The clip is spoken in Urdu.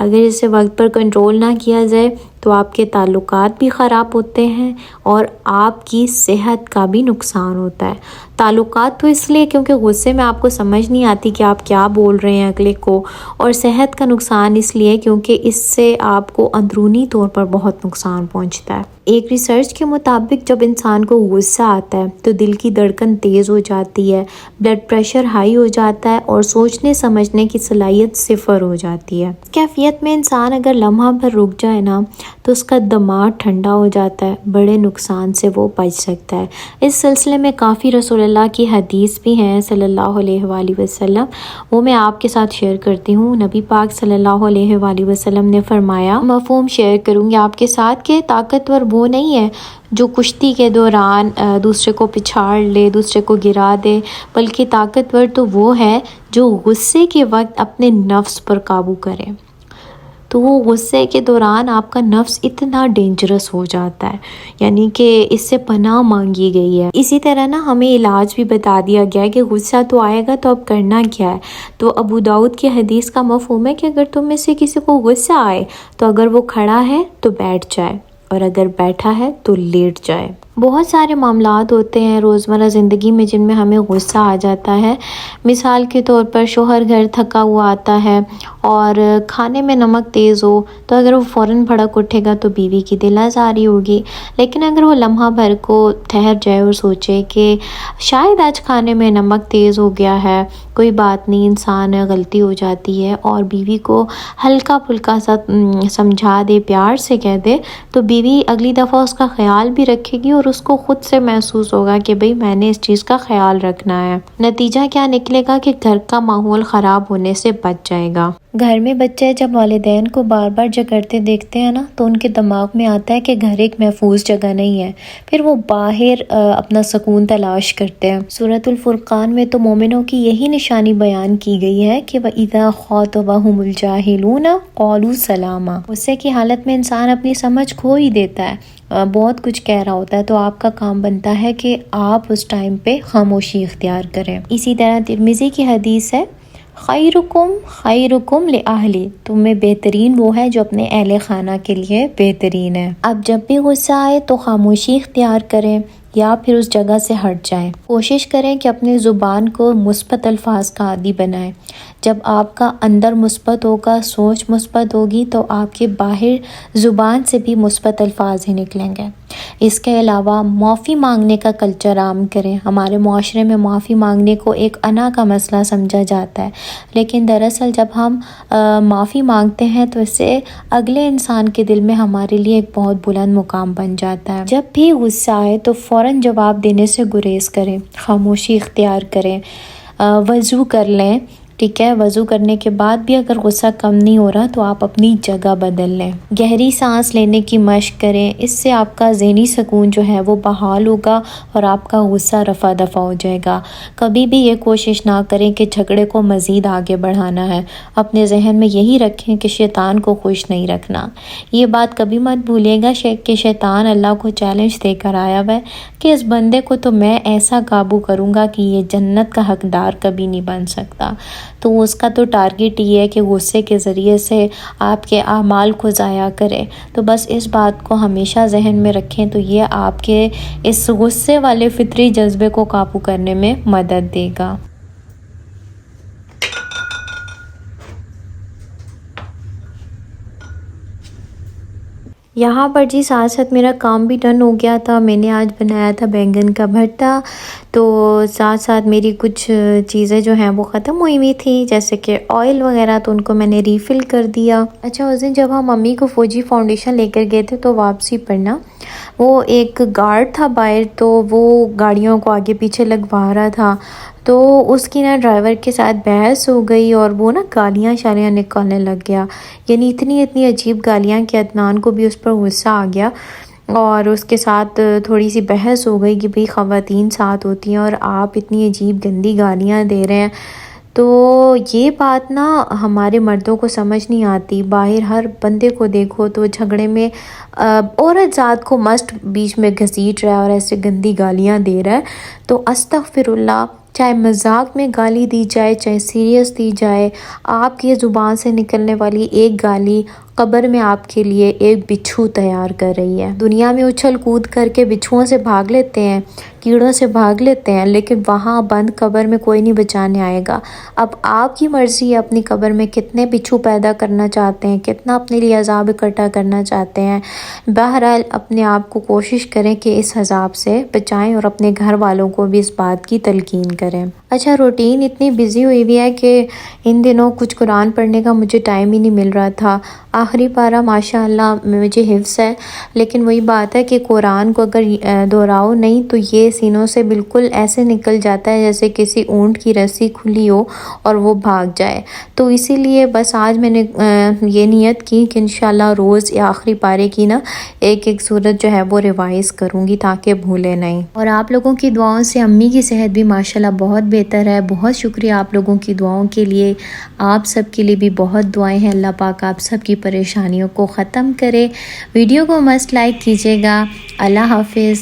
اگر اسے وقت پر کنٹرول نہ کیا جائے تو آپ کے تعلقات بھی خراب ہوتے ہیں اور آپ کی صحت کا بھی نقصان ہوتا ہے۔ تعلقات تو اس لیے کیونکہ غصے میں آپ کو سمجھ نہیں آتی کہ آپ کیا بول رہے ہیں اگلے کو، اور صحت کا نقصان اس لیے کیونکہ اس سے آپ کو اندرونی طور پر بہت نقصان پہنچتا ہے۔ ایک ریسرچ کے مطابق جب انسان کو غصہ آتا ہے تو دل کی دھڑکن تیز ہو جاتی ہے، بلڈ پریشر ہائی ہو جاتا ہے اور سوچنے سمجھنے کی صلاحیت صفر ہو جاتی ہے۔ کیفیت میں انسان اگر لمحہ بھر رک جائے نا تو اس کا دماغ ٹھنڈا ہو جاتا ہے، بڑے نقصان سے وہ بچ سکتا ہے۔ اس سلسلے میں کافی رسول اللہ کی حدیث بھی ہیں صلی اللہ علیہ وآلہ وسلم، وہ میں آپ کے ساتھ شیئر کرتی ہوں۔ نبی پاک صلی اللہ علیہ وآلہ وسلم نے فرمایا، مفہوم شیئر کروں گی آپ کے ساتھ، کہ طاقتور وہ نہیں ہے جو کشتی کے دوران دوسرے کو پچھاڑ لے، دوسرے کو گرا دے، بلکہ طاقتور تو وہ ہے جو غصے کے وقت اپنے نفس پر قابو کرے۔ تو وہ غصے کے دوران آپ کا نفس اتنا ڈینجرس ہو جاتا ہے، یعنی کہ اس سے پناہ مانگی گئی ہے۔ اسی طرح نا ہمیں علاج بھی بتا دیا گیا ہے کہ غصہ تو آئے گا تو اب کرنا کیا ہے۔ تو ابو داؤد کی حدیث کا مفہوم ہے کہ اگر تم میں سے کسی کو غصہ آئے تو اگر وہ کھڑا ہے تو بیٹھ جائے، اور اگر بیٹھا ہے تو لیٹ جائے۔ بہت سارے معاملات ہوتے ہیں روزمرہ زندگی میں جن میں ہمیں غصہ آ جاتا ہے۔ مثال کے طور پر شوہر گھر تھکا ہوا آتا ہے اور کھانے میں نمک تیز ہو تو اگر وہ فوراً بھڑک اٹھے گا تو بیوی کی دل آزاری ہوگی، لیکن اگر وہ لمحہ بھر کو ٹھہر جائے اور سوچے کہ شاید آج کھانے میں نمک تیز ہو گیا ہے، کوئی بات نہیں، انسان غلطی ہو جاتی ہے، اور بیوی کو ہلکا پھلکا سا سمجھا دے، پیار سے کہہ دے، تو بیوی اگلی دفعہ اس کا خیال بھی رکھے گی اور اس کو خود سے محسوس ہوگا کہ بھئی میں نے اس چیز کا خیال رکھنا ہے۔ نتیجہ کیا نکلے گا کہ گھر کا ماحول خراب ہونے سے بچ جائے گا۔ گھر میں بچے جب والدین کو بار بار جھگڑتے دیکھتے ہیں نا تو ان کے دماغ میں آتا ہے کہ گھر ایک محفوظ جگہ نہیں ہے، پھر وہ باہر اپنا سکون تلاش کرتے ہیں۔ سورۃ الفرقان میں تو مومنوں کی یہی نشانی بیان کی گئی ہے کہ وَإِذَا خَاطَبَهُمُ الْجَاهِلُونَ قَالُوا سَلَامًا۔ غصے کی حالت میں انسان اپنی سمجھ کھو ہی دیتا ہے، بہت کچھ کہہ رہا ہوتا ہے، تو آپ کا کام بنتا ہے کہ آپ اس ٹائم پہ خاموشی اختیار کریں۔ اسی طرح ترمذی کی حدیث ہے، خیرکم خیرکم لأہلی، تم میں بہترین وہ ہے جو اپنے اہل خانہ کے لیے بہترین ہے۔ اب جب بھی غصہ آئے تو خاموشی اختیار کریں یا پھر اس جگہ سے ہٹ جائیں۔ کوشش کریں کہ اپنی زبان کو مثبت الفاظ کا عادی بنائیں۔ جب آپ کا اندر مثبت ہوگا، سوچ مثبت ہوگی، تو آپ کے باہر زبان سے بھی مثبت الفاظ ہی نکلیں گے۔ اس کے علاوہ معافی مانگنے کا کلچر عام کریں۔ ہمارے معاشرے میں معافی مانگنے کو ایک انا کا مسئلہ سمجھا جاتا ہے، لیکن دراصل جب ہم معافی مانگتے ہیں تو اس سے اگلے انسان کے دل میں ہمارے لیے ایک بہت بلند مقام بن جاتا ہے۔ جب بھی غصہ آئے تو فوراً جواب دینے سے گریز کریں، خاموشی اختیار کریں، وضو کر لیں، ٹھیک ہے؟ وضو کرنے کے بعد بھی اگر غصہ کم نہیں ہو رہا تو آپ اپنی جگہ بدل لیں۔ گہری سانس لینے کی مشق کریں، اس سے آپ کا ذہنی سکون جو ہے وہ بحال ہوگا اور آپ کا غصہ رفع دفع ہو جائے گا۔ کبھی بھی یہ کوشش نہ کریں کہ جھگڑے کو مزید آگے بڑھانا ہے، اپنے ذہن میں یہی رکھیں کہ شیطان کو خوش نہیں رکھنا۔ یہ بات کبھی مت بھولے گا کہ شیطان اللہ کو چیلنج دے کر آیا ہوا ہے کہ اس بندے کو تو میں ایسا قابو کروں گا کہ یہ جنت کا حقدار کبھی نہیں بن سکتا۔ تو اس کا تو ٹارگٹ یہ ہے کہ غصے کے ذریعے سے آپ کے اعمال کو ضائع کرے۔ تو بس اس بات کو ہمیشہ ذہن میں رکھیں، تو یہ آپ کے اس غصے والے فطری جذبے کو قابو کرنے میں مدد دے گا۔ یہاں پر جی ساتھ ساتھ میرا کام بھی ڈن ہو گیا تھا۔ میں نے آج بنایا تھا بینگن کا بھرتا، تو ساتھ ساتھ میری کچھ چیزیں جو ہیں وہ ختم ہوئی ہوئی تھیں، جیسے کہ آئل وغیرہ، تو ان کو میں نے ریفل کر دیا۔ اچھا، اس دن جب ہم امی کو فوجی فاؤنڈیشن لے کر گئے تھے تو واپسی پر نا وہ ایک گارڈ تھا باہر، تو وہ گاڑیوں کو آگے پیچھے لگوا رہا تھا، تو اس کی نا ڈرائیور کے ساتھ بحث ہو گئی اور وہ نا گالیاں شالیاں نکالنے لگ گیا، یعنی اتنی عجیب گالیاں کہ عدنان کو بھی اس پر غصہ آ گیا اور اس کے ساتھ تھوڑی سی بحث ہو گئی کہ بھئی خواتین ساتھ ہوتی ہیں اور آپ اتنی عجیب گندی گالیاں دے رہے ہیں۔ تو یہ بات نا ہمارے مردوں کو سمجھ نہیں آتی، باہر ہر بندے کو دیکھو تو جھگڑے میں عورت ذات کو مست بیچ میں گھسیٹ رہا ہے اور ایسے گندی گالیاں دے رہا ہے، تو استغفر اللہ، چاہے مذاق میں گالی دی جائے چاہے سیریس دی جائے، آپ کی زبان سے نکلنے والی ایک گالی قبر میں آپ کے لیے ایک بچھو تیار کر رہی ہے۔ دنیا میں اچھل کود کر کے بچھوؤں سے بھاگ لیتے ہیں، کیڑوں سے بھاگ لیتے ہیں، لیکن وہاں بند قبر میں کوئی نہیں بچانے آئے گا۔ اب آپ کی مرضی ہے اپنی قبر میں کتنے بچھو پیدا کرنا چاہتے ہیں، کتنا اپنے لیے عذاب اکٹھا کرنا چاہتے ہیں۔ بہرحال اپنے آپ کو کوشش کریں کہ اس عذاب سے بچائیں اور اپنے گھر والوں کو بھی اس بات کی تلقین کریں۔ اچھا، روٹین اتنی بزی ہوئی ہے کہ ان دنوں کچھ قرآن پڑھنے کا مجھے ٹائم ہی نہیں مل رہا تھا۔ آخری پارہ ماشاءاللہ مجھے حفظ ہے، لیکن وہی بات ہے کہ قرآن کو اگر دہراؤ نہیں تو یہ سینوں سے بالکل ایسے نکل جاتا ہے جیسے کسی اونٹ کی رسی کھلی ہو اور وہ بھاگ جائے۔ تو اسی لیے بس آج میں نے یہ نیت کی کہ انشاءاللہ روز یا آخری پارے کی ایک سورت جو ہے وہ ریوائز کروں گی تاکہ بھولے نہیں۔ اور آپ لوگوں کی دعاؤں سے امی کی صحت بھی ماشاءاللہ بہت بہتر ہے۔ بہت شکریہ آپ لوگوں کی دعاؤں کے لیے۔ آپ سب کے لیے بھی بہت دعائیں ہیں، اللہ پاک آپ سب کی پریشانیوں کو ختم کرے۔ ویڈیو کو مست لائک کیجیے گا۔ اللہ حافظ۔